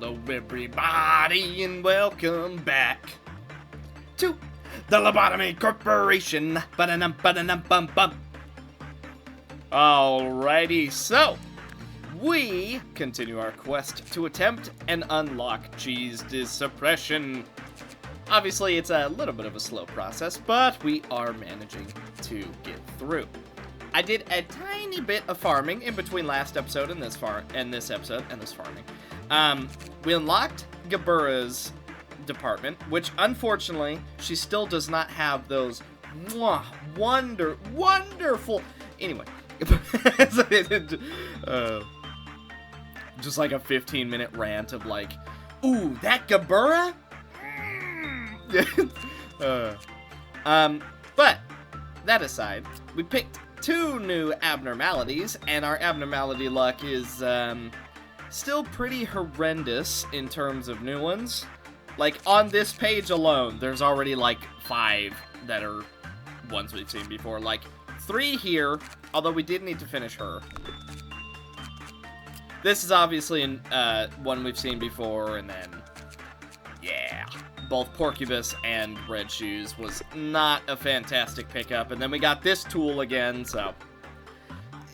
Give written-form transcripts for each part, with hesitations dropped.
Hello everybody and welcome back to the Lobotomy Corporation. Ba-da-dum-ba-da-dum-bum-bum. Alrighty, so we continue our quest to attempt and unlock Chesed Suppression. Obviously, it's a little bit of a slow process, but we are managing to get through. I did a tiny bit of farming in between last episode and this farming. We unlocked Gebura's department, which unfortunately she still does not have those wonderful. Anyway, just like a 15-minute rant of like, ooh, that Gebura. But that aside, we picked 2 new abnormalities, and our abnormality luck is still pretty horrendous in terms of new ones. Like, on this page alone, there's already like 5 that are ones we've seen before. Like, 3 here, although we did need to finish her. This is obviously one we've seen before, and then, yeah, both Porcubus and Red Shoes was not a fantastic pickup, and then we got this tool again, so.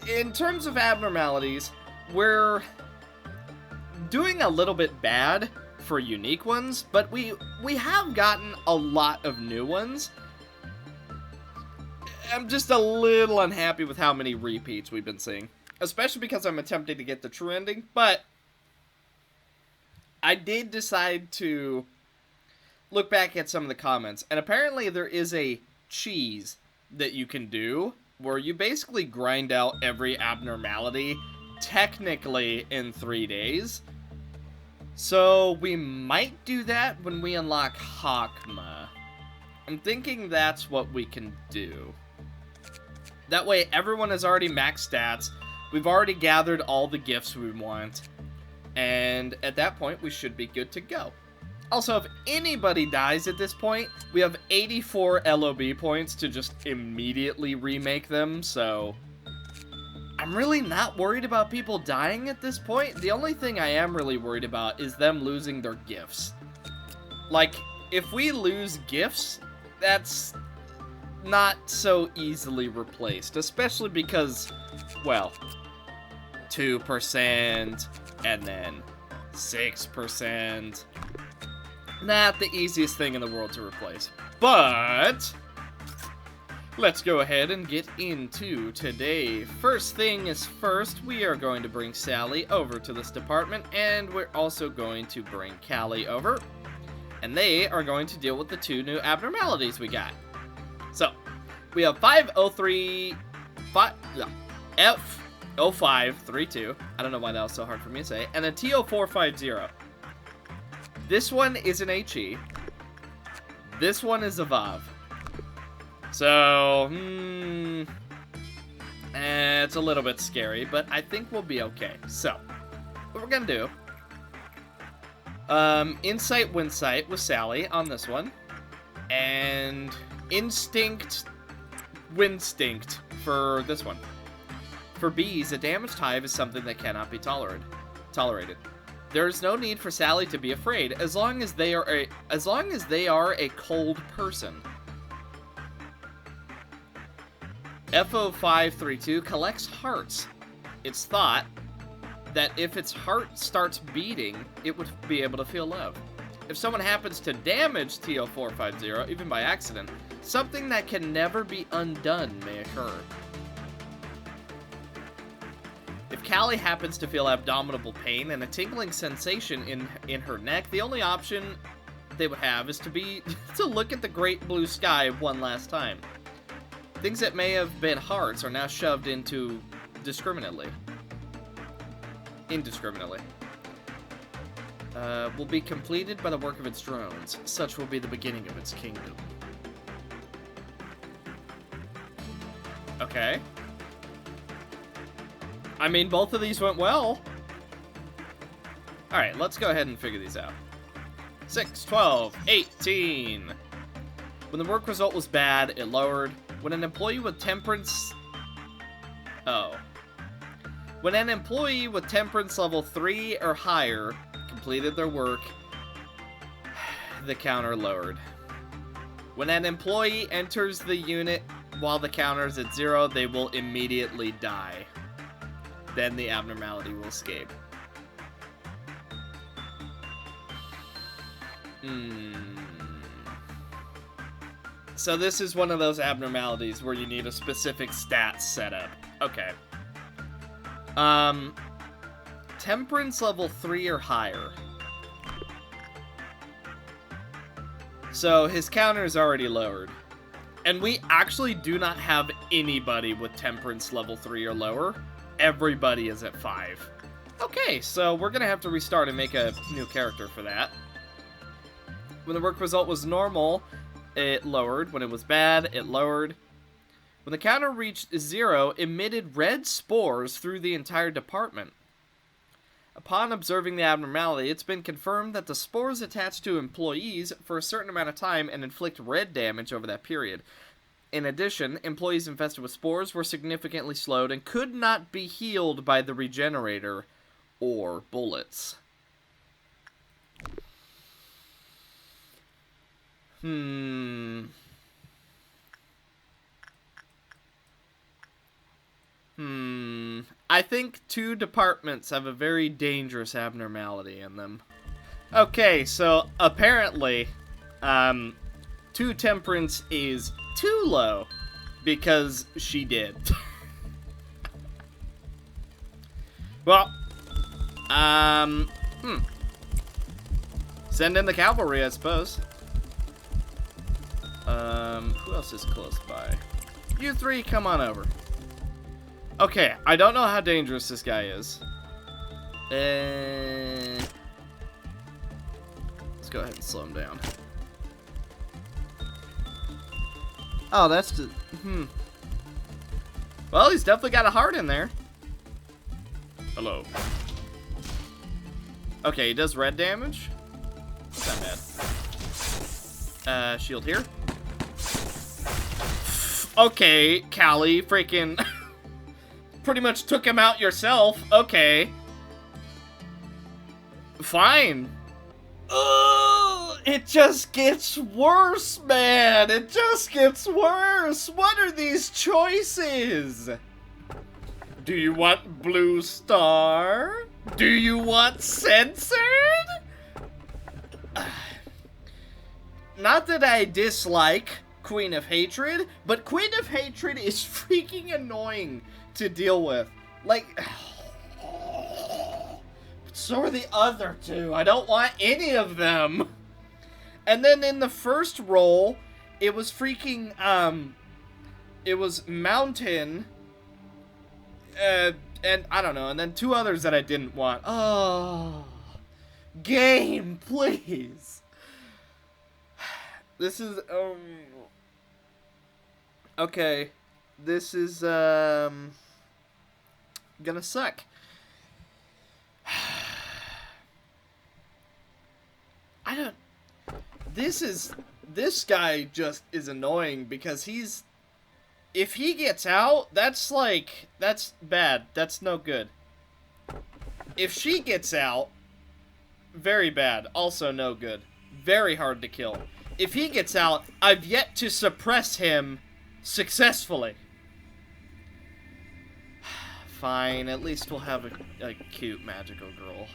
In terms of abnormalities, we're doing a little bit bad for unique ones, but we have gotten a lot of new ones. I'm just a little unhappy with how many repeats we've been seeing, especially because I'm attempting to get the true ending, but I did decide to look back at some of the comments, and apparently there is a cheese that you can do where you basically grind out every abnormality technically in 3 days. So we might do that when we unlock Hakma. I'm thinking that's what we can do. That way everyone has already maxed stats, we've already gathered all the gifts we want, and at that point we should be good to go. Also, if anybody dies at this point, we have 84 LOB points to just immediately remake them, so I'm really not worried about people dying at this point. The only thing I am really worried about is them losing their gifts. Like, if we lose gifts, that's not so easily replaced, especially because, well, 2% and then 6%. Not the easiest thing in the world to replace. But let's go ahead and get into today. First thing is first, we are going to bring Sally over to this department, and we're also going to bring Callie over. And they are going to deal with the 2 new abnormalities we got. So, we have F0532. I don't know why that was so hard for me to say. And then T0450. This one is an HE. This one is a Vav. So, it's a little bit scary, but I think we'll be okay. So, what we're gonna do, Insight Winsight with Sally on this one, and Instinct Winstinct for this one. For bees, a damaged hive is something that cannot be tolerated. There is no need for Sally to be afraid as long as they are a cold person. F0532 collects hearts. It's thought that if its heart starts beating, it would be able to feel love. If someone happens to damage TO450, even by accident, something that can never be undone may occur. If Callie happens to feel abdominal pain and a tingling sensation in her neck, the only option they would have is to look at the great blue sky one last time. Things that may have been hearts are now shoved into indiscriminately. Will be completed by the work of its drones. Such will be the beginning of its kingdom. Okay. I mean, both of these went well. Alright, let's go ahead and figure these out. 6, 12, 18. When the work result was bad, it lowered. When an employee with temperance... When an employee with temperance level 3 or higher completed their work, the counter lowered. When an employee enters the unit while the counter is at 0, they will immediately die. Then the abnormality will escape. So this is one of those abnormalities where you need a specific stat setup. Okay. Temperance level 3 or higher. So his counter is already lowered. And we actually do not have anybody with temperance level 3 or lower. Everybody is at 5. Okay, so we're gonna have to restart and make a new character for that. When the work result was normal, it lowered. When it was bad, it lowered. When the counter reached 0, emitted red spores through the entire department. Upon observing the abnormality, it's been confirmed that the spores attach to employees for a certain amount of time and inflict red damage over that period. In addition, employees infested with spores were significantly slowed and could not be healed by the regenerator or bullets. I think 2 departments have a very dangerous abnormality in them. Okay, so apparently, 2 temperance is too low because she did. Well, send in the cavalry, I suppose. Who else is close by? You 3, come on over. Okay, I don't know how dangerous this guy is. Let's go ahead and slow him down. Oh, that's the... Well, he's definitely got a heart in there. Hello. Okay, he does red damage. Not bad. Shield here. Okay, Callie, freaking... pretty much took him out yourself. Okay. Fine. Ugh, it just gets worse, man. It just gets worse. What are these choices? Do you want Blue Star? Do you want Censored? Not that I dislike Queen of Hatred, but Queen of Hatred is freaking annoying to deal with. Like, so are the other 2. I don't want any of them. And then in the first roll, it was freaking, it was Mountain, and I don't know, and then 2 others that I didn't want. Oh, game, please. This is, okay, this is, gonna suck. This guy just is annoying because if he gets out, that's bad. That's no good. If she gets out, very bad. Also no good. Very hard to kill. If he gets out, I've yet to suppress him successfully. Fine, at least we'll have a cute magical girl.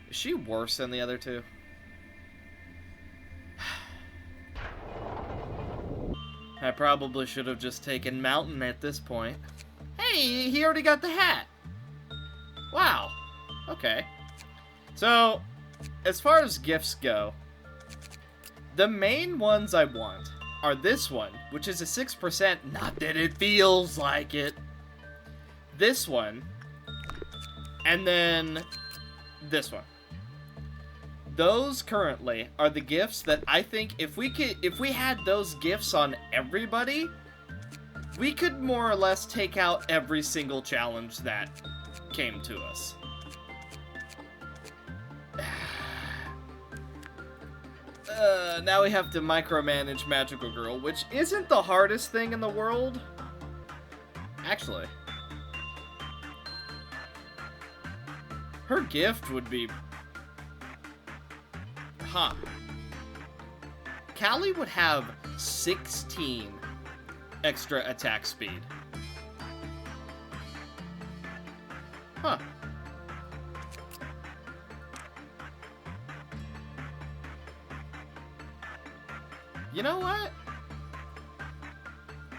Is she worse than the other 2? I probably should have just taken Mountain at this point. Hey, he already got the hat. Wow. Okay. So, as far as gifts go, the main ones I want are this one, which is a 6%, not that it feels like it. This one, and then this one. Those currently are the gifts that I think if we had those gifts on everybody, we could more or less take out every single challenge that came to us. Now we have to micromanage Magical Girl, which isn't the hardest thing in the world. Actually. Her gift would be... Huh. Callie would have 16 extra attack speed. Huh. You know what?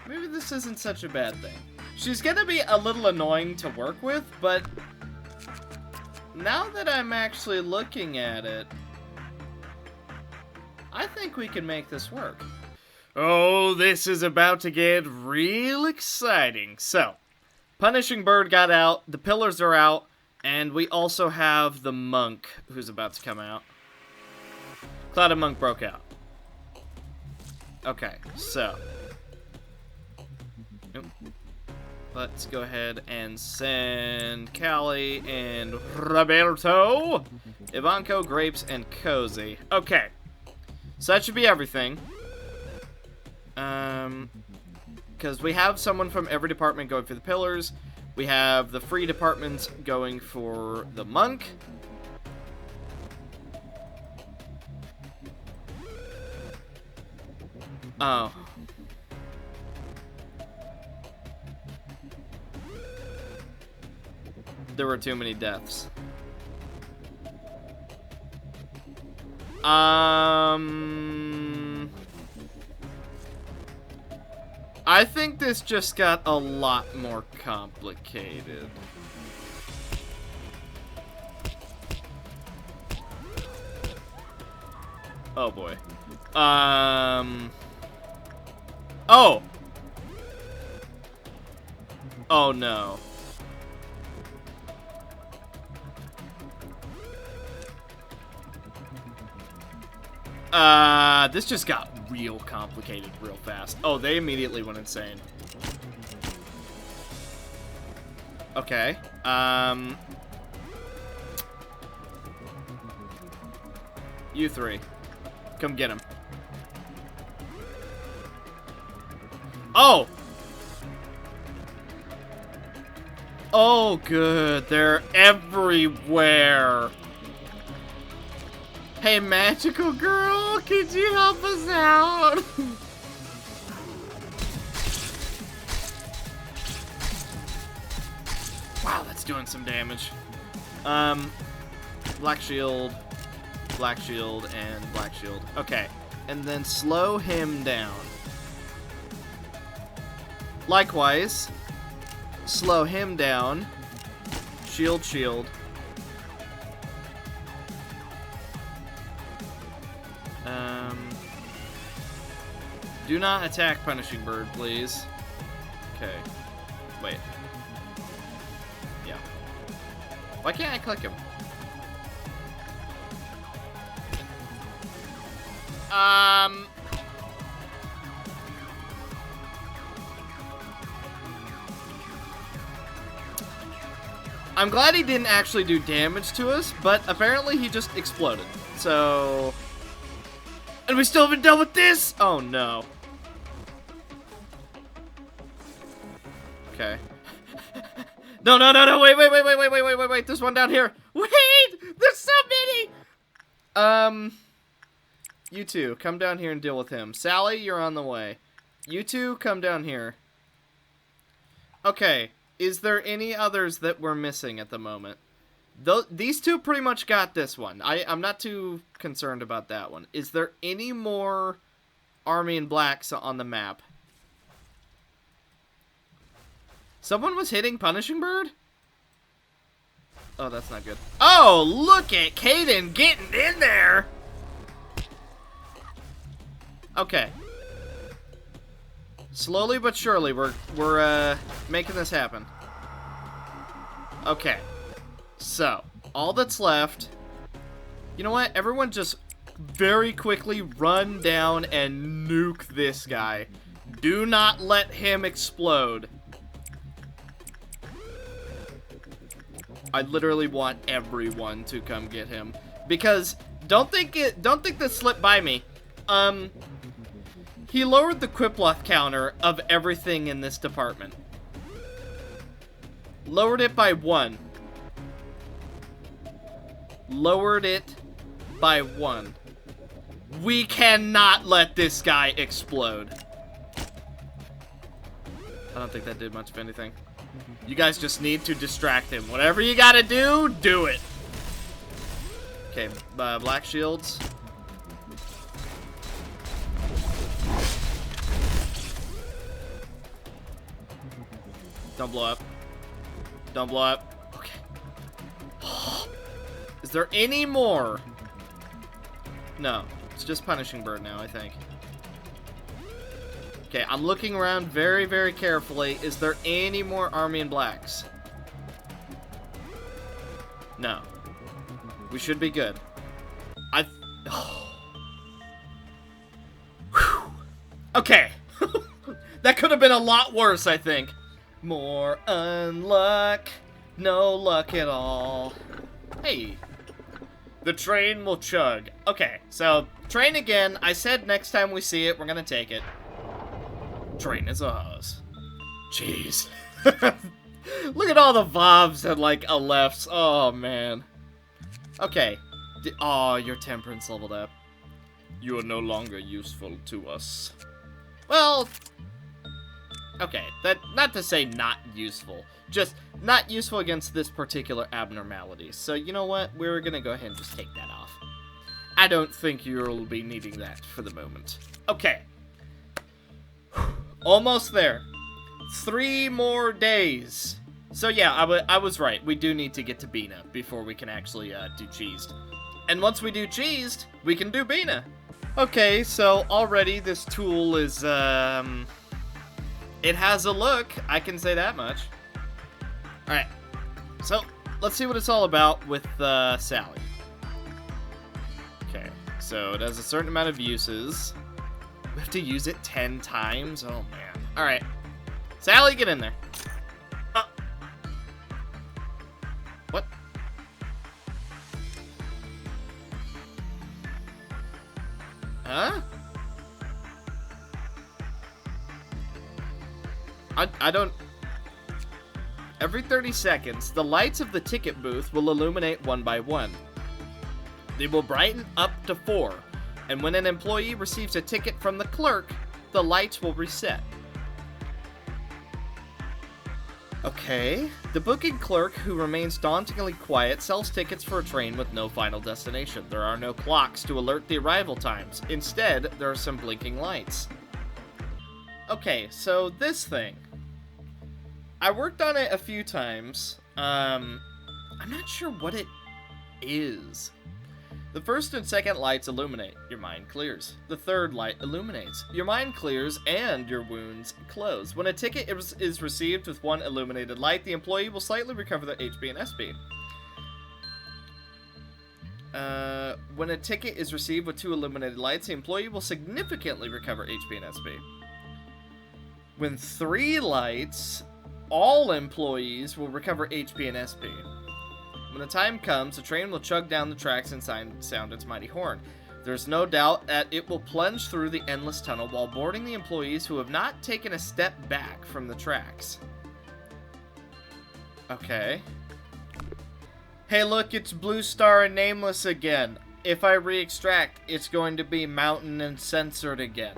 Maybe this isn't such a bad thing. She's gonna be a little annoying to work with, but now that I'm actually looking at it, I think we can make this work. Oh, this is about to get real exciting. So, Punishing Bird got out, the pillars are out, and we also have the monk who's about to come out. Cloud of Monk broke out. Okay, so let's go ahead and send Callie and Roberto, Ivanko, Grapes, and Cozy. Okay, so that should be everything. Because we have someone from every department going for the pillars. We have the free departments going for the monk. Oh. There were too many deaths. I think this just got a lot more complicated. Oh boy. Oh! Oh no. This just got real complicated real fast. Oh, they immediately went insane. Okay. You three. Come get him. Oh! Oh, good. They're everywhere. Hey, magical girl, could you help us out? Wow, that's doing some damage. Black shield, and black shield. Okay, and then slow him down. Likewise, slow him down. Shield, shield. Do not attack Punishing Bird, please. Okay. Wait. Yeah. Why can't I click him? I'm glad he didn't actually do damage to us, but apparently he just exploded. So... And we still haven't dealt with this? Oh no. Okay. No, wait, there's one down here. Wait, there's so many. You two, come down here and deal with him. Sally, you're on the way. You two, come down here. Okay, is there any others that we're missing at the moment? These two pretty much got this one. I'm not too concerned about that one. Is there any more Army in Blacks on the map? Someone was hitting Punishing Bird? Oh, that's not good. Oh, look at Caden getting in there! Okay. Slowly but surely, we're making this happen. Okay. So, all that's left... You know what? Everyone just very quickly run down and nuke this guy. Do not let him explode. I literally want everyone to come get him. Because, don't think this slipped by me. He lowered the Quiploth counter of everything in this department. Lowered it by 1. lowered it by 1. We cannot let this guy explode. I don't think that did much of anything. You guys just need to distract him. Whatever you gotta do, do it. Okay, black shields. Don't blow up. Don't blow up. Okay. Is there any more? No. It's just Punishing Bird now, I think. Okay, I'm looking around very, very carefully. Is there any more Army in Blacks? No. We should be good. Okay. That could have been a lot worse, I think. More unluck. No luck at all. Hey. The train will chug. Okay, so, train again. I said next time we see it, we're gonna take it. Train is ours. Jeez. Look at all the vobs and, like, a lefts. Oh, man. Okay. Oh, your temperance leveled up. You are no longer useful to us. Well, okay. That, not to say not useful. Just not useful against this particular abnormality. So, you know what? We're gonna go ahead and just take that off. I don't think you'll be needing that for the moment. Okay. Almost there. 3 more days. So yeah, I was right. We do need to get to Bina before we can actually do Cheesed. And once we do Cheesed, we can do Bina. Okay, so already this tool is, it has a look. I can say that much. Alright, so let's see what it's all about with Sally. Okay, so it has a certain amount of uses. We have to use it 10 times? Oh, man. Alright. Sally, get in there. What? Huh? I don't... Every 30 seconds, the lights of the ticket booth will illuminate one by one. They will brighten up to 4. And when an employee receives a ticket from the clerk, the lights will reset. Okay. The booking clerk, who remains dauntingly quiet, sells tickets for a train with no final destination. There are no clocks to alert the arrival times. Instead, there are some blinking lights. Okay, so this thing. I worked on it a few times. I'm not sure what it is. The first and second lights illuminate. Your mind clears. The third light illuminates. Your mind clears and your wounds close. When a ticket is received with one illuminated light, the employee will slightly recover their HP and SP. When a ticket is received with 2 illuminated lights, the employee will significantly recover HP and SP. When 3 lights, all employees will recover HP and SP. When the time comes, the train will chug down the tracks and sound its mighty horn. There's no doubt that it will plunge through the endless tunnel while boarding the employees who have not taken a step back from the tracks. Okay. Hey look, it's Blue Star and Nameless again. If I re-extract, it's going to be Mountain and Censored again.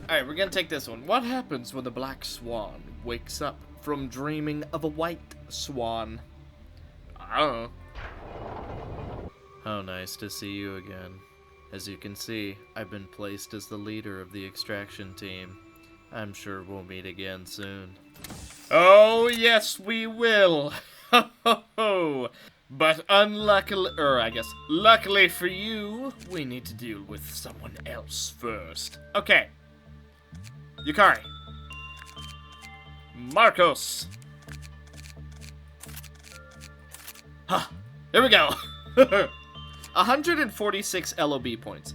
Alright, we're gonna take this one. What happens when the black swan wakes up from dreaming of a white swan? I don't know. How nice to see you again. As you can see, I've been placed as the leader of the extraction team. I'm sure we'll meet again soon. Oh, yes, we will. Ho, ho, ho. But unluckily, luckily for you, we need to deal with someone else first. Okay. Yukari. Marcos. Huh. Here we go. 146 LOB points.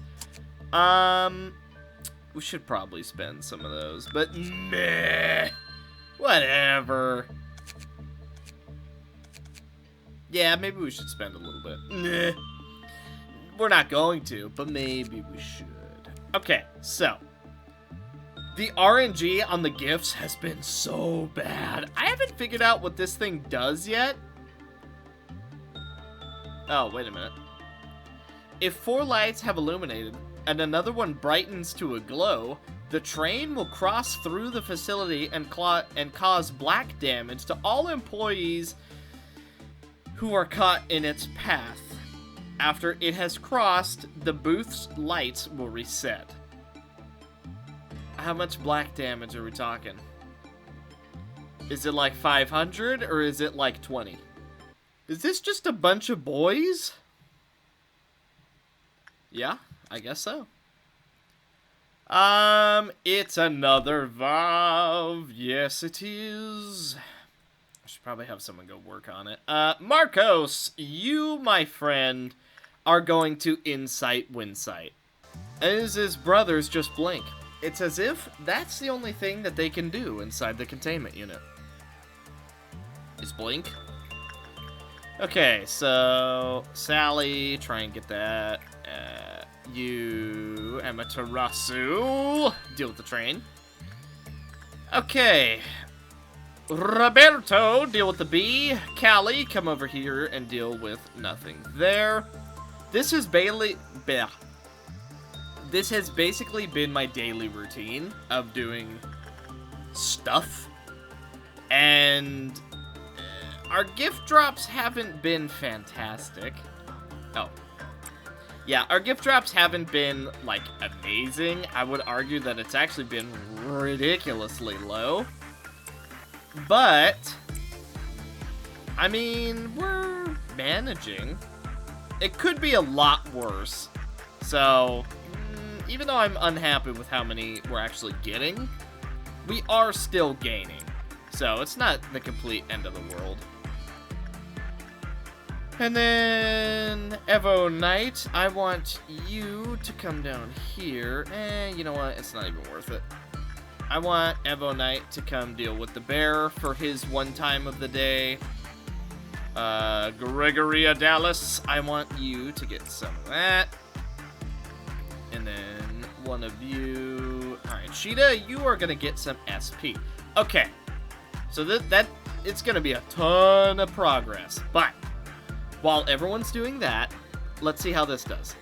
We should probably spend some of those, but meh. Whatever. Yeah, maybe we should spend a little bit. Nah. We're not going to, but maybe we should. Okay, so. The RNG on the gifts has been so bad. I haven't figured out what this thing does yet. Oh, wait a minute. If 4 lights have illuminated and another one brightens to a glow, the train will cross through the facility and cause black damage to all employees who are caught in its path. After it has crossed, the booth's lights will reset. How much black damage are we talking? Is it like 500 or is it like 20? Is this just a bunch of boys? Yeah, I guess so. It's another Valve. Yes, it is. I should probably have someone go work on it. Marcos, you, my friend, are going to Insight Winsight. As his brothers just blink. It's as if that's the only thing that they can do inside the containment unit. Is blink. Okay, so Sally, try and get that. You, Amaterasu, deal with the train. Okay. Roberto, deal with the bee. Callie, come over here and deal with nothing there. This has basically been my daily routine of doing stuff. And our gift drops haven't been fantastic. Oh. Yeah, our gift drops haven't been, like, amazing. I would argue that it's actually been ridiculously low. But, I mean, we're managing. It could be a lot worse. So, even though I'm unhappy with how many we're actually getting, we are still gaining. So, it's not the complete end of the world. And then, Evo Knight, I want you to come down here. You know what? It's not even worth it. I want Evo Knight to come deal with the bear for his one time of the day. Gregoria Dallas, I want you to get some of that. And then one of you... Alright, Sheeta, you are going to get some SP. Okay. So that it's going to be a ton of progress. But while everyone's doing that, let's see how this does.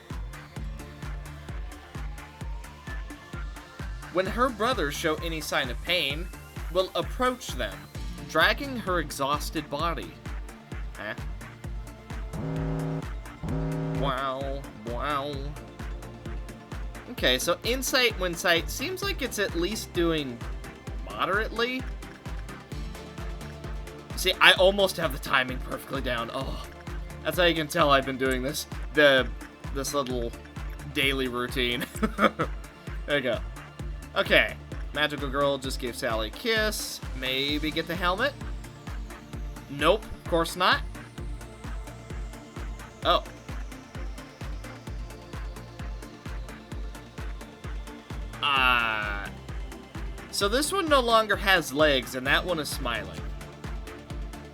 When her brothers show any sign of pain, we'll approach them, dragging her exhausted body. Huh? Wow, wow. Okay, so Insight Winsight seems like it's at least doing moderately. See, I almost have the timing perfectly down. Oh, that's how you can tell I've been doing this little daily routine. There you go. Okay, Magical Girl just gave Sally a kiss. Maybe get the helmet? Nope, of course not. Oh. So this one no longer has legs, and that one is smiling.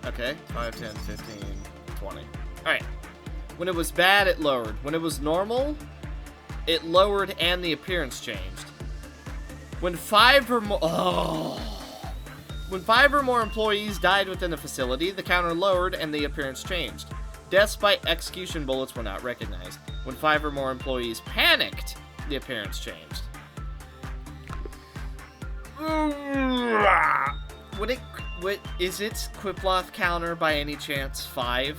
Okay, 5, 10, 15, 20. Alright. When it was bad, it lowered. When it was normal, it lowered and the appearance changed. When 5 or more... When 5 or more employees died within the facility, the counter lowered and the appearance changed. Deaths by execution bullets were not recognized. When 5 or more employees panicked, the appearance changed. Is its Qiploth counter by any chance 5?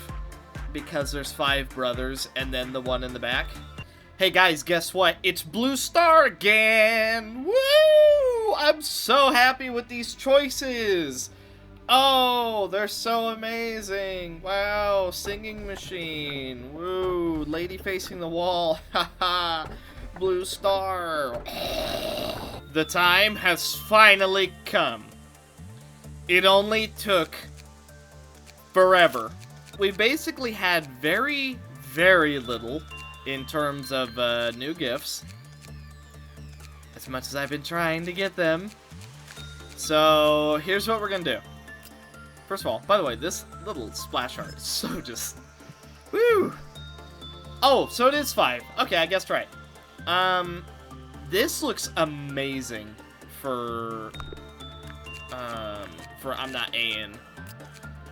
Because there's 5 brothers and then the one in the back? Hey guys, guess what? It's Blue Star again! Woo! I'm so happy with these choices! Oh, they're so amazing! Wow, singing machine! Woo! Lady facing the wall! Haha! Blue Star! The time has finally come. It only took forever. We basically had very, very little in terms of new gifts. As much as I've been trying to get them. So, here's what we're gonna do. First of all, by the way, this little splash art is so just... Woo! Oh, so it is 5. Okay, I guessed right. This looks amazing for I'm not A-ing.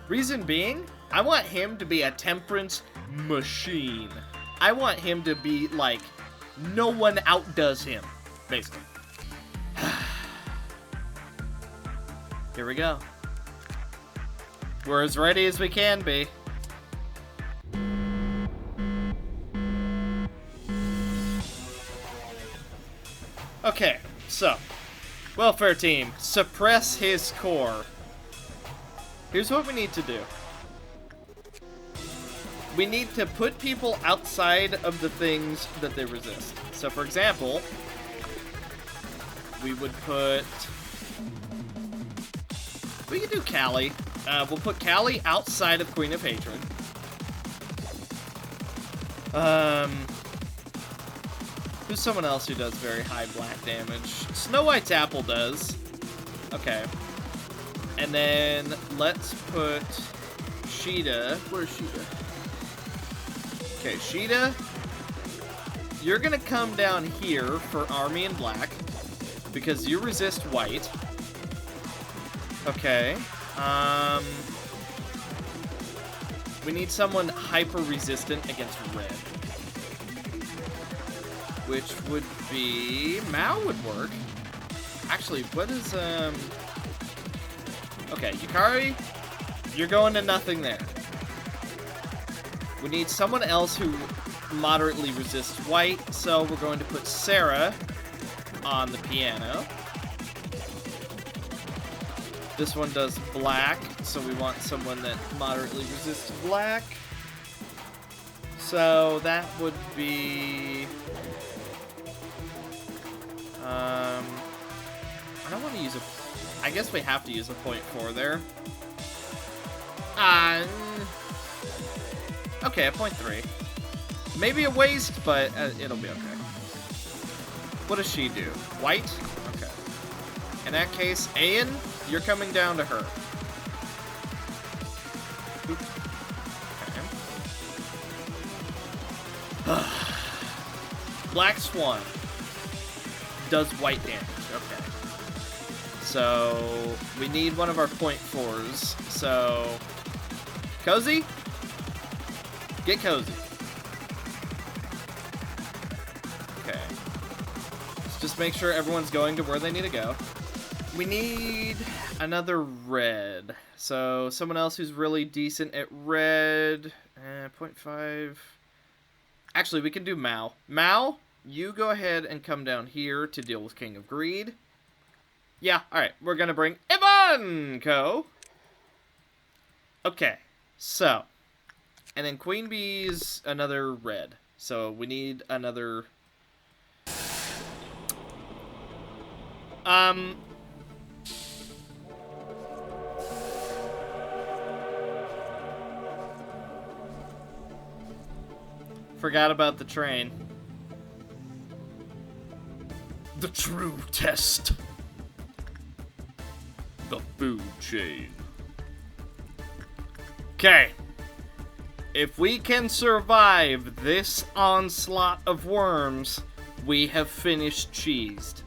Reason being, I want him to be a temperance machine. I want him to be, like, no one outdoes him, basically. Here we go. We're as ready as we can be. Okay, so, welfare team, suppress his core. Here's what we need to do. We need to put people outside of the things that they resist. So, for example, we would put... We could do Callie. We'll put Callie outside of Queen of Hatred. Who's someone else who does very high black damage? Snow White's Apple does. Okay. And then let's put Sheeta. Where's Sheeta? Okay, Sheeta. You're gonna come down here for Army in Black because you resist white. Okay. We need someone hyper resistant against red. Which would be... Mao would work. Actually, what is, Okay, Yukari, you're going to nothing there. We need someone else who moderately resists white, so we're going to put Sarah on the piano. This one does black, so we want someone that moderately resists black. So that would be... I don't want to use a... I guess we have to use a 0.4 there. Okay, a 0.3. Maybe a waste, but it'll be okay. What does she do? White? Okay. In that case, Ayan, you're coming down to her. Oop. Okay. Black Swan does white damage. Okay. So, we need one of our 0.4s. So, Cozy? Get Cozy. Okay. Let's just make sure everyone's going to where they need to go. We need another red. So, someone else who's really decent at red. 0.5. Actually, we can do Mao. Mao, you go ahead and come down here to deal with King of Greed. Yeah, alright. We're gonna bring Ivanko. Okay, so. And then Queen Bee's another red. So we need another... Forgot about the train. The true test. The food chain. Okay. If we can survive this onslaught of worms, we have finished cheesed.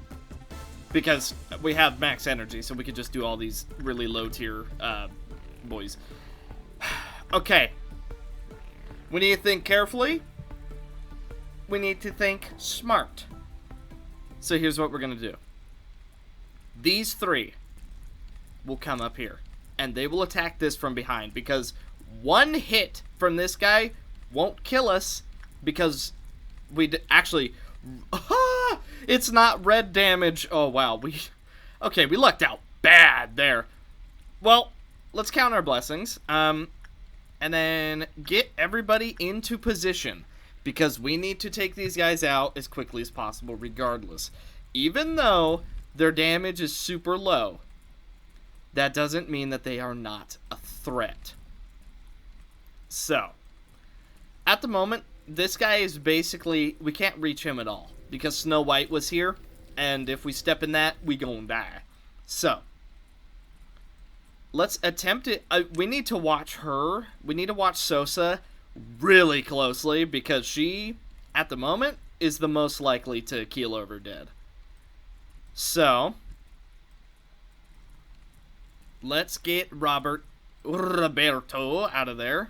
Because we have max energy, so we could just do all these really low tier boys. Okay. We need to think carefully. We need to think smart. So here's what we're going to do. These three will come up here. And they will attack this from behind. Because one hit from this guy won't kill us. Because we actually... it's not red damage. Oh, wow. Okay, we lucked out bad there. Well, let's count our blessings. And then get everybody into position. Because we need to take these guys out as quickly as possible regardless. Even though their damage is super low, that doesn't mean that they are not a threat. So, at the moment, this guy is basically... We can't reach him at all. Because Snow White was here. And if we step in that, we gonna die. So, let's attempt it. We need to watch her. We need to watch Sosa really closely because she, at the moment, is the most likely to keel over dead. So, let's get Roberto out of there.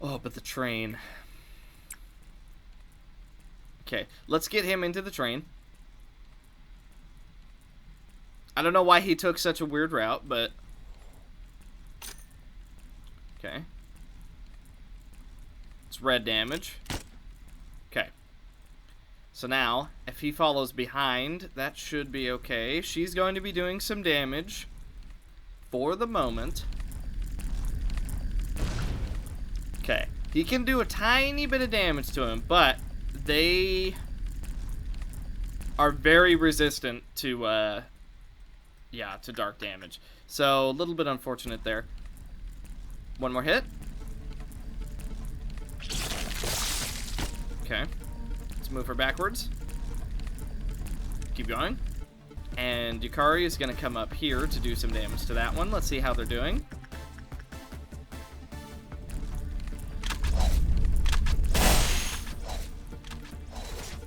Oh, but the train. Okay, let's get him into the train. I don't know why he took such a weird route, but... Okay. It's red damage. Okay. So now, if he follows behind, that should be okay. She's going to be doing some damage for the moment. Okay. He can do a tiny bit of damage to him, but they are very resistant to, to dark damage. So, a little bit unfortunate there. One more hit. Okay. Let's move her backwards. Keep going. And Yukari is going to come up here to do some damage to that one. Let's see how they're doing.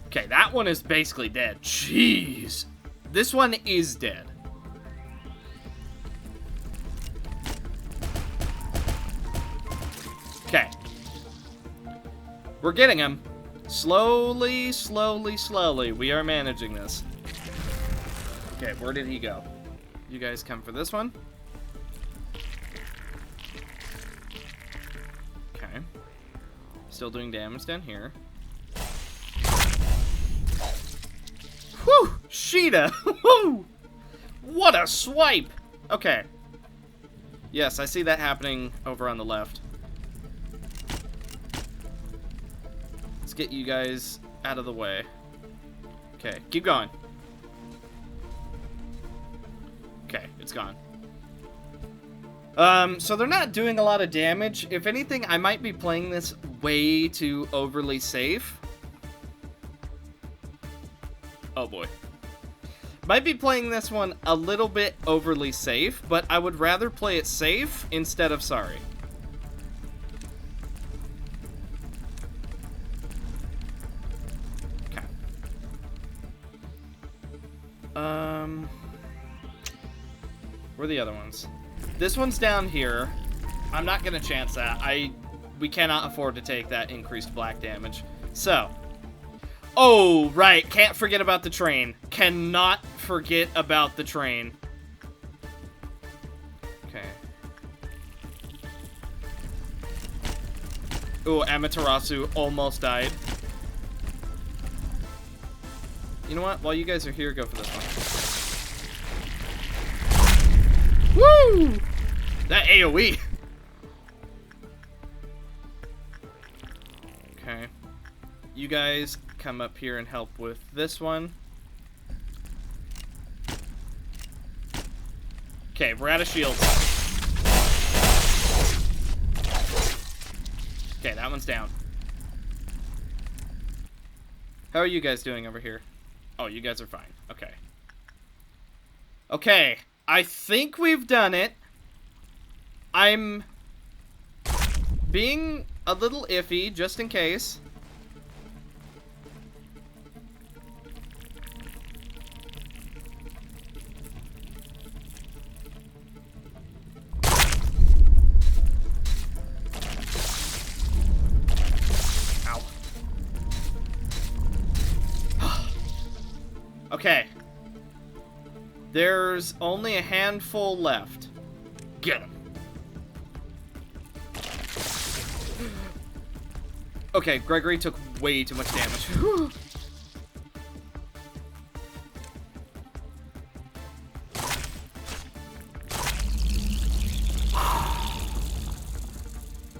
Okay, that one is basically dead. Jeez. This one is dead. Okay. We're getting him. Slowly, slowly, slowly. We are managing this. Okay, where did he go? You guys come for this one. Okay. Still doing damage down here. Whew! Sheeta! Woo! What a swipe! Okay. Yes, I see that happening over on the left. Let's get you guys out of the way. Okay, keep going. Okay, it's gone. So they're not doing a lot of damage. If anything, I might be playing this way too overly safe. Oh boy. Might be playing this one a little bit overly safe, but I would rather play it safe instead of sorry. Okay. Where are the other ones? This one's down here. I'm not gonna chance that. We cannot afford to take that increased black damage. So. Oh, right. Can't forget about the train. Cannot forget about the train. Okay. Ooh, Amaterasu almost died. You know what? While you guys are here, go for this one. Woo! That AoE. Okay. You guys come up here and help with this one. Okay, we're out of shields. Okay, that one's down. How are you guys doing over here? Oh, you guys are fine. Okay. Okay, I think we've done it. I'm being a little iffy, just in case. Okay. There's only a handful left. Get him. Okay, Gregory took way too much damage.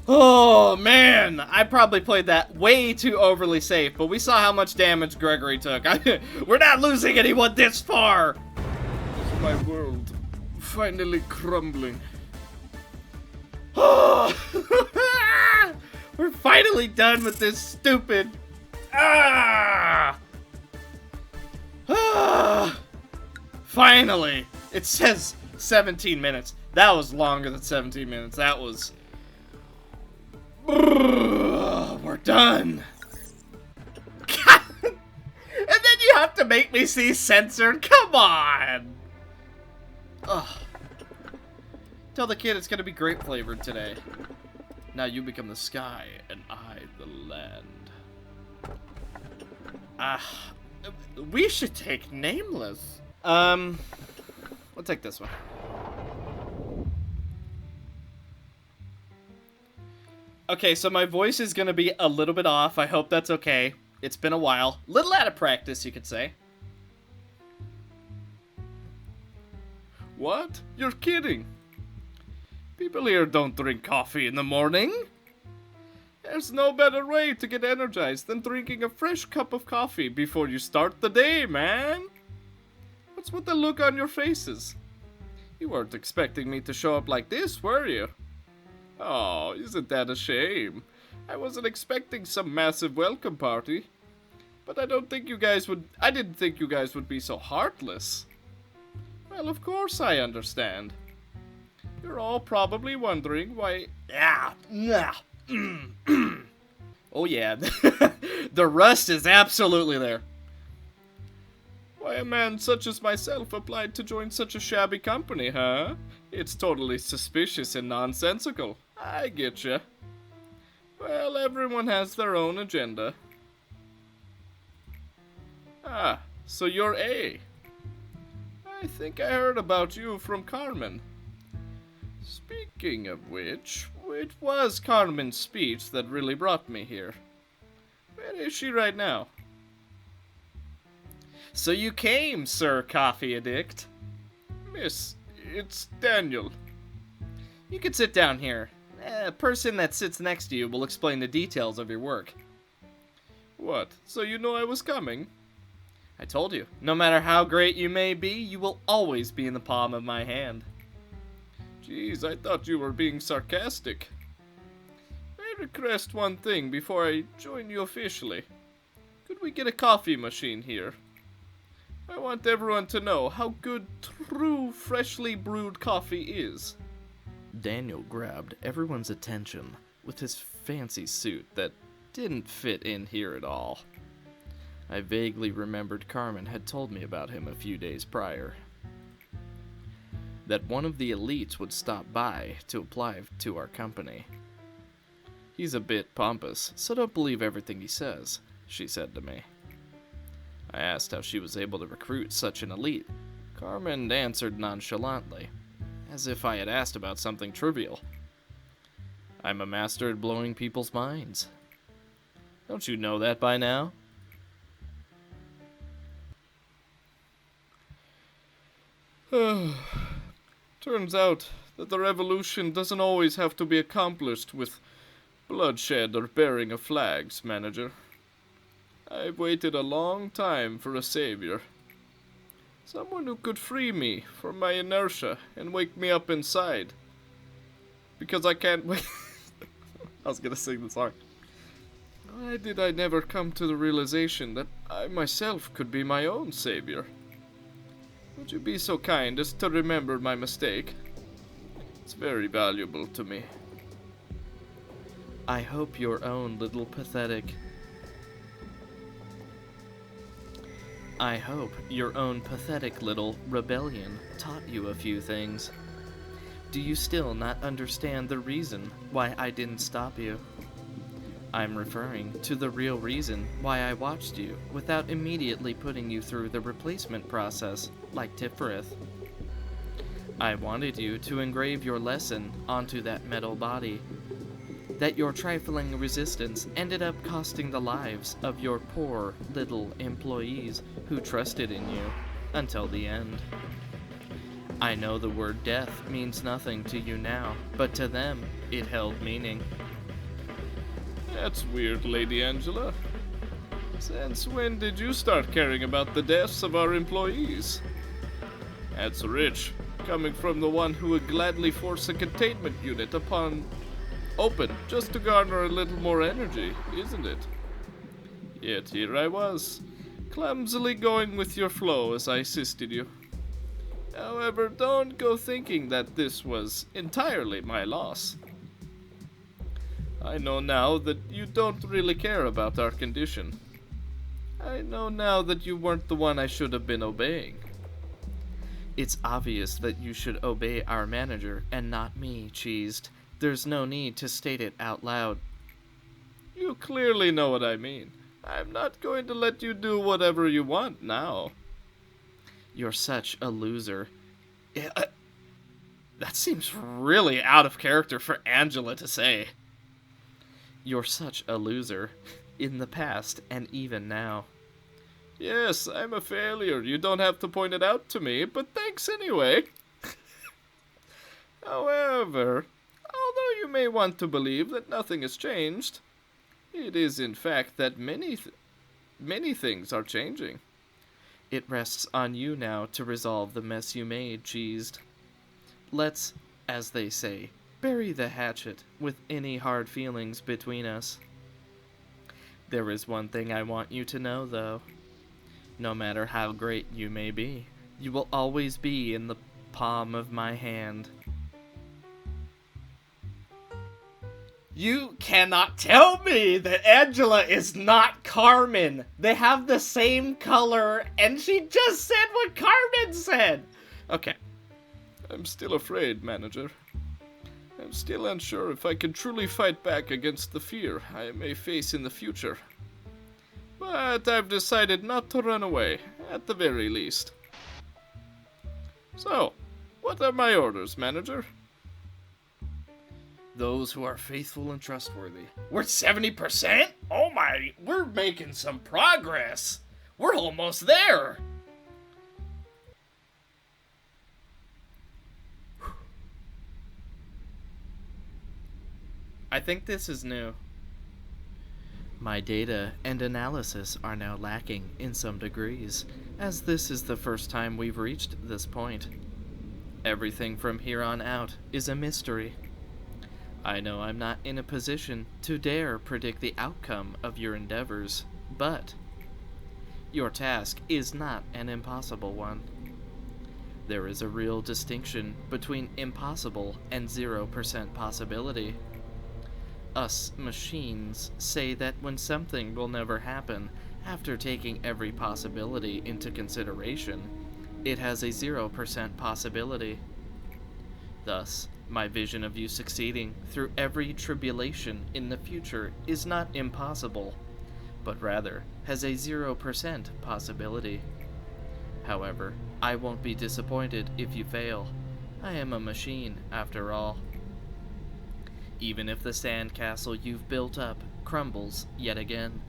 Oh, man. I probably played that way too overly safe, but we saw how much damage Gregory took. We're not losing anyone this far. My world finally crumbling. Oh, we're finally done with this stupid. Finally. It says 17 minutes. That was longer than 17 minutes. That was... We're done. God. And then you have to make me see censored. Come on. Ugh. Tell the kid it's gonna be grape flavored today. Now you become the sky, and I the land. We should take Nameless. We'll take this one. Okay, so my voice is gonna be a little bit off. I hope that's okay. It's been a while. Little out of practice, you could say. What? You're kidding. People here don't drink coffee in the morning. There's no better way to get energized than drinking a fresh cup of coffee before you start the day, man. What's with the look on your faces? You weren't expecting me to show up like this, were you? Oh, isn't that a shame? I wasn't expecting some massive welcome party. But I didn't think you guys would be so heartless. Well, of course I understand. You're all probably wondering why... Oh yeah, the rust is absolutely there. Why a man such as myself applied to join such a shabby company, huh? It's totally suspicious and nonsensical. I getcha. Well, everyone has their own agenda. Ah, so you're A. I think I heard about you from Carmen. Speaking of which, it was Carmen's speech that really brought me here. Where is she right now? So you came, Sir Coffee Addict. Miss, it's Daniel. You can sit down here. A person that sits next to you will explain the details of your work. What? So you know I was coming? I told you, no matter how great you may be, you will always be in the palm of my hand. Jeez, I thought you were being sarcastic. I request one thing before I join you officially. Could we get a coffee machine here? I want everyone to know how good true freshly brewed coffee is. Daniel grabbed everyone's attention with his fancy suit that didn't fit in here at all. I vaguely remembered Carmen had told me about him a few days prior. That one of the elites would stop by to apply to our company. He's a bit pompous, so don't believe everything he says, she said to me. I asked how she was able to recruit such an elite. Carmen answered nonchalantly, as if I had asked about something trivial. I'm a master at blowing people's minds. Don't you know that by now? Turns out that the revolution doesn't always have to be accomplished with bloodshed or bearing of flags, Manager. I've waited a long time for a savior. Someone who could free me from my inertia and wake me up inside. Because I can't wait. I was gonna sing the song. Why did I never come to the realization that I myself could be my own savior? Would you be so kind as to remember my mistake? It's very valuable to me. I hope your own little pathetic little rebellion taught you a few things. Do you still not understand the reason why I didn't stop you? I'm referring to the real reason why I watched you without immediately putting you through the replacement process, like Tifereth. I wanted you to engrave your lesson onto that metal body. That your trifling resistance ended up costing the lives of your poor little employees who trusted in you until the end. I know the word death means nothing to you now, but to them it held meaning. That's weird, Lady Angela. Since when did you start caring about the deaths of our employees? That's rich, coming from the one who would gladly force a containment unit upon open just to garner a little more energy, isn't it? Yet here I was, clumsily going with your flow as I assisted you. However, don't go thinking that this was entirely my loss. I know now that you don't really care about our condition. I know now that you weren't the one I should have been obeying. It's obvious that you should obey our manager and not me, Cheesed. There's no need to state it out loud. You clearly know what I mean. I'm not going to let you do whatever you want now. You're such a loser. That seems really out of character for Angela to say. You're such a loser. In the past and even now. Yes, I'm a failure. You don't have to point it out to me, but thanks anyway. However, although you may want to believe that nothing has changed, it is in fact that many things are changing. It rests on you now to resolve the mess you made, Cheesed. Let's, as they say, bury the hatchet with any hard feelings between us. There is one thing I want you to know, though. No matter how great you may be, you will always be in the palm of my hand. You cannot tell me that Angela is not Carmen. They have the same color, and she just said what Carmen said. Okay. I'm still afraid, manager. I'm still unsure if I can truly fight back against the fear I may face in the future. But I've decided not to run away, at the very least. So, what are my orders, manager? Those who are faithful and trustworthy. We're 70%? Oh my, we're making some progress. We're almost there. I think this is new. My data and analysis are now lacking in some degrees, as this is the first time we've reached this point. Everything from here on out is a mystery. I know I'm not in a position to dare predict the outcome of your endeavors, but your task is not an impossible one. There is a real distinction between impossible and 0% possibility. Us machines say that when something will never happen, after taking every possibility into consideration, it has a 0% possibility. Thus, my vision of you succeeding through every tribulation in the future is not impossible, but rather has a 0% possibility. However, I won't be disappointed if you fail. I am a machine, after all. Even if the sandcastle you've built up crumbles yet again,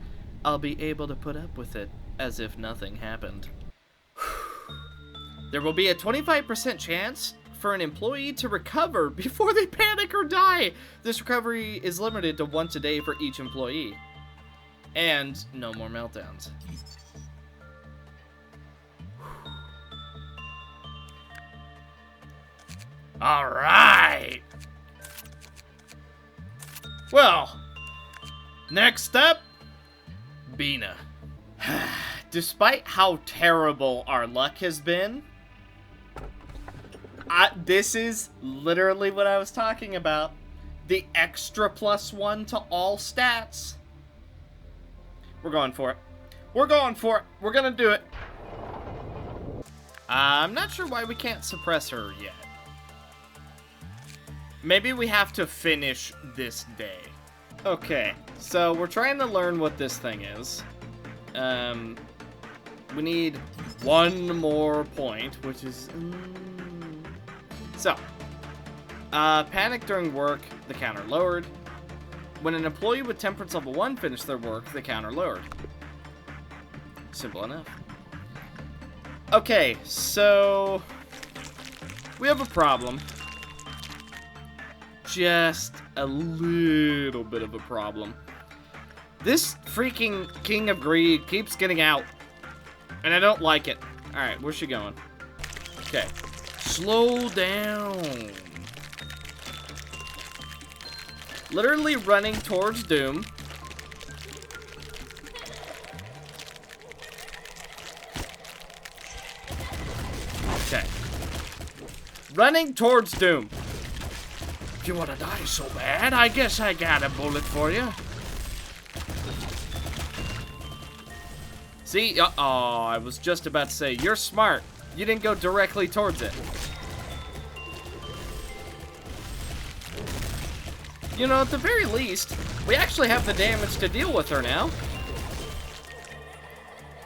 I'll be able to put up with it as if nothing happened. There will be a 25% chance for an employee to recover before they panic or die. This recovery is limited to once a day for each employee. And no more meltdowns. All right. Well, next up, Bina. Despite how terrible our luck has been, this is literally what I was talking about. The extra +1 to all stats. We're going for it. We're going for it. We're gonna do it. I'm not sure why we can't suppress her yet. Maybe we have to finish this day. Okay, so we're trying to learn what this thing is. We need one more point, which is... So, panic during work, the counter lowered. When an employee with temperance level 1 finished their work, the counter lowered. Simple enough. Okay, so... we have a problem. Just a little bit of a problem. This freaking King of Greed keeps getting out. And I don't like it. Alright, where's she going? Okay. Slow down. Literally running towards doom. Okay. Running towards doom. If you want to die so bad, I guess I got a bullet for you. See? Oh, I was just about to say, you're smart. You didn't go directly towards it. you know, at the very least, we actually have the damage to deal with her now.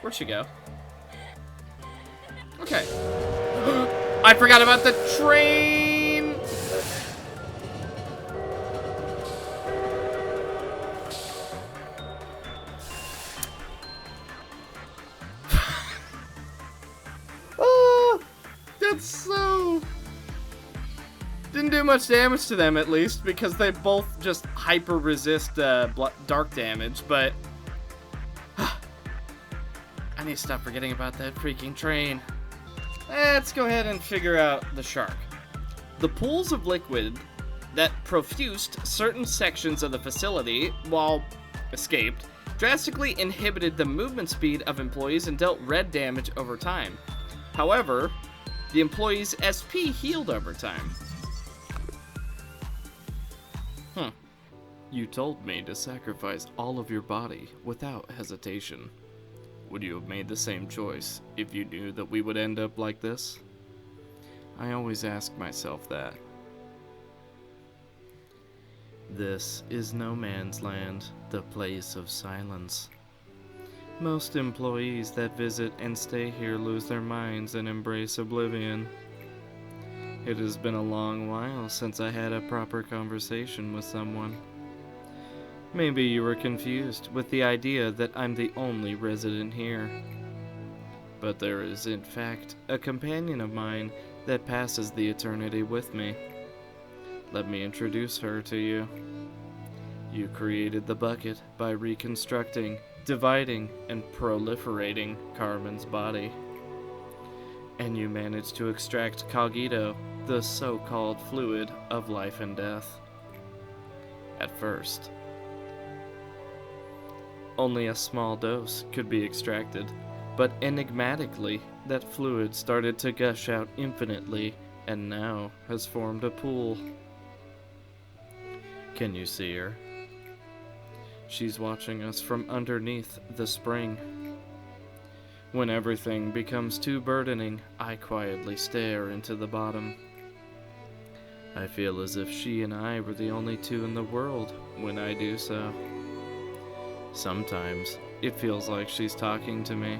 Where'd she go? Okay. I forgot about the train! Oh, that's so... Didn't do much damage to them, at least, because they both just hyper-resist dark damage, but... I need to stop forgetting about that freaking train. Let's go ahead and figure out the shark. The pools of liquid that profused certain sections of the facility while escaped drastically inhibited the movement speed of employees and dealt red damage over time. However, the employees' SP healed over time. You told me to sacrifice all of your body without hesitation. Would you have made the same choice if you knew that we would end up like this? I always ask myself that. This is no man's land, the place of silence. Most employees that visit and stay here lose their minds and embrace oblivion. It has been a long while since I had a proper conversation with someone. Maybe you were confused with the idea that I'm the only resident here. But there is, in fact, a companion of mine that passes the eternity with me. Let me introduce her to you. You created the bucket by reconstructing, dividing, and proliferating Carmen's body. And you managed to extract cogito, the so-called fluid of life and death. At first, only a small dose could be extracted, but enigmatically, that fluid started to gush out infinitely and now has formed a pool. Can you see her? She's watching us from underneath the spring. When everything becomes too burdening, I quietly stare into the bottom. I feel as if she and I were the only two in the world when I do so. Sometimes, it feels like she's talking to me,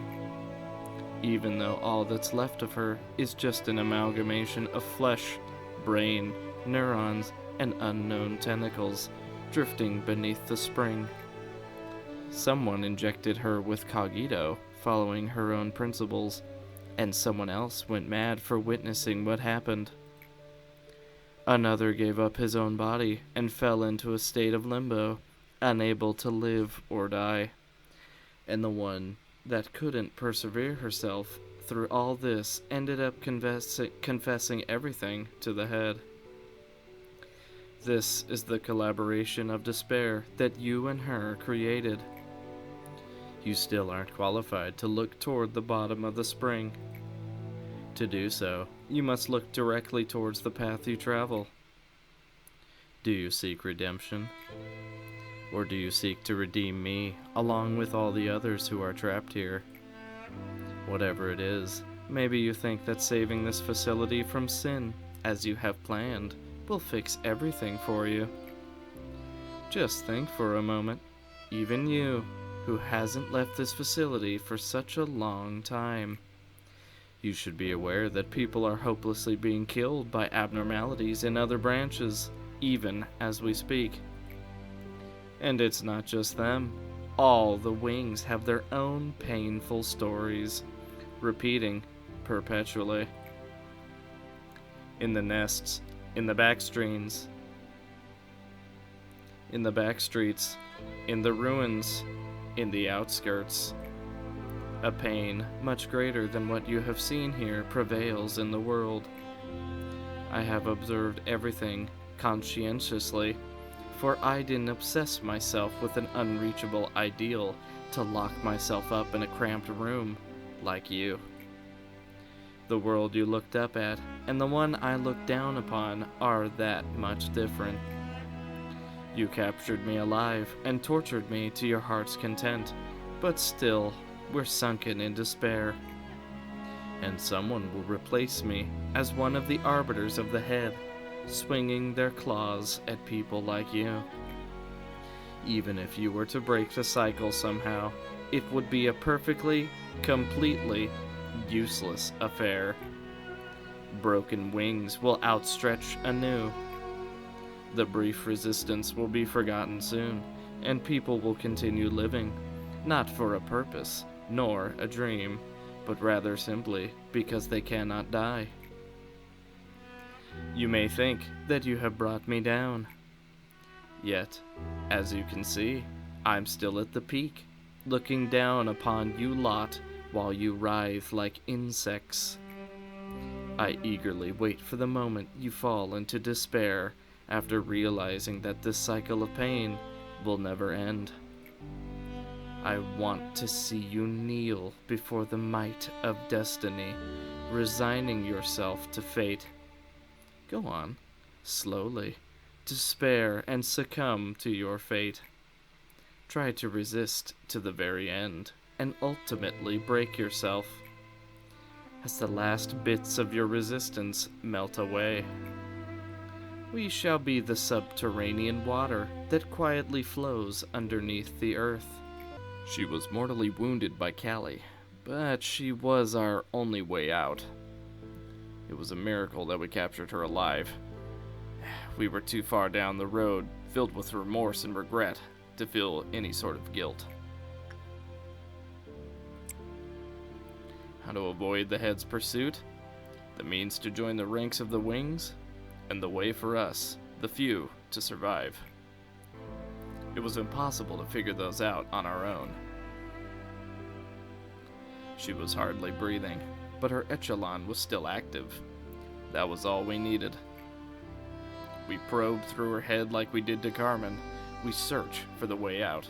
even though all that's left of her is just an amalgamation of flesh, brain, neurons, and unknown tentacles drifting beneath the spring. Someone injected her with cogito, following her own principles, and someone else went mad for witnessing what happened. Another gave up his own body and fell into a state of limbo, unable to live or die. And the one that couldn't persevere herself through all this ended up confessing everything to the head. This is the collaboration of despair that you and her created. You still aren't qualified to look toward the bottom of the spring. To do so, you must look directly towards the path you travel. Do you seek redemption? Or do you seek to redeem me, along with all the others who are trapped here? Whatever it is, maybe you think that saving this facility from sin, as you have planned, will fix everything for you. Just think for a moment, even you, who hasn't left this facility for such a long time. You should be aware that people are hopelessly being killed by abnormalities in other branches, even as we speak. And it's not just them. All the wings have their own painful stories, repeating perpetually. In the nests, in the backstreets, in the ruins, in the outskirts. A pain much greater than what you have seen here prevails in the world. I have observed everything conscientiously, for I didn't obsess myself with an unreachable ideal to lock myself up in a cramped room like you. The world you looked up at and the one I looked down upon are that much different. You captured me alive and tortured me to your heart's content, but still, we're sunken in despair. And someone will replace me as one of the arbiters of the head, swinging their claws at people like you. Even if you were to break the cycle somehow, it would be a perfectly, completely useless affair. Broken wings will outstretch anew. The brief resistance will be forgotten soon, and people will continue living, not for a purpose, nor a dream, but rather simply because they cannot die. You may think that you have brought me down. Yet, as you can see, I'm still at the peak, looking down upon you lot while you writhe like insects. I eagerly wait for the moment you fall into despair after realizing that this cycle of pain will never end. I want to see you kneel before the might of destiny, resigning yourself to fate. Go on, slowly. Despair and succumb to your fate. Try to resist to the very end, and ultimately break yourself. As the last bits of your resistance melt away, we shall be the subterranean water that quietly flows underneath the earth. She was mortally wounded by Callie, but she was our only way out. It was a miracle that we captured her alive. We were too far down the road, filled with remorse and regret, to feel any sort of guilt. How to avoid the head's pursuit? The means to join the ranks of the wings? And the way for us, the few, to survive. It was impossible to figure those out on our own. She was hardly breathing, but her echelon was still active. That was all we needed. We probed through her head like we did to Carmen. We search for the way out.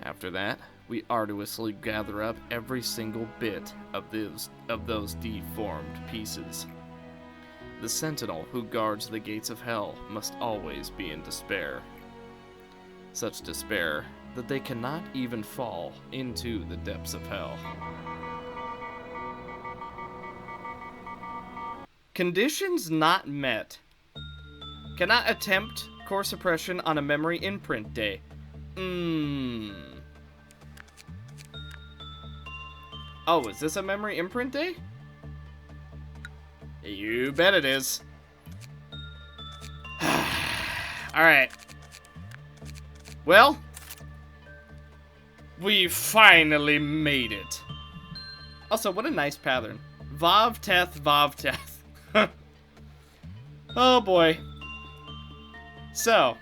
After that, we arduously gather up every single bit of those deformed pieces. The sentinel who guards the gates of hell must always be in despair. Such despair that they cannot even fall into the depths of hell. Conditions not met. Cannot attempt core suppression on a memory imprint day. Oh, is this a memory imprint day? You bet it is. Alright. Well, we finally made it. Also, what a nice pattern. Vav Teth, Vav Teth. Oh boy. So,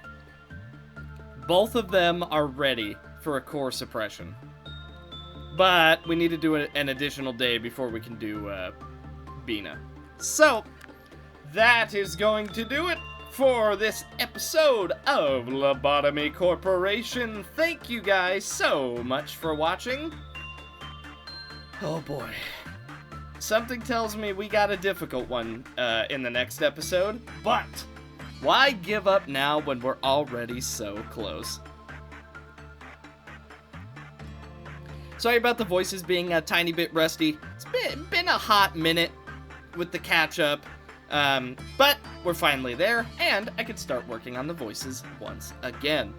both of them are ready for a core suppression. But we need to do an additional day before we can do Bina. So, that is going to do it for this episode of Lobotomy Corporation. Thank you guys so much for watching. Oh boy. Something tells me we got a difficult one in the next episode, but why give up now when we're already so close? Sorry about the voices being a tiny bit rusty. It's been a hot minute with the catch-up, but we're finally there, and I could start working on the voices once again.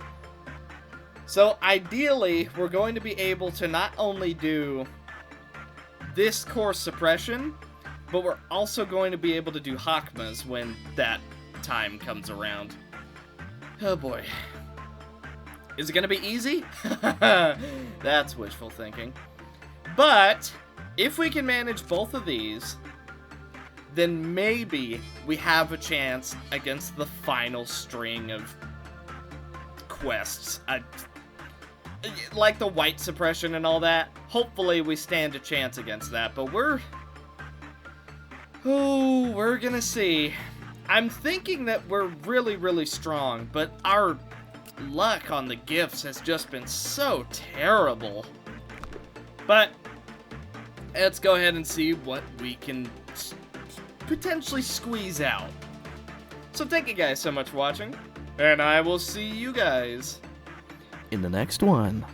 So ideally, we're going to be able to not only do this core suppression, but we're also going to be able to do Hakmas when that time comes around. Oh boy. Is it going to be easy? That's wishful thinking. But if we can manage both of these, then maybe we have a chance against the final string of quests. Like the white suppression and all that. Hopefully we stand a chance against that, but we're gonna see. I'm thinking that we're really, really strong, but our luck on the gifts has just been so terrible. But let's go ahead and see what we can potentially squeeze out. So thank you guys so much for watching, and I will see you guys in the next one.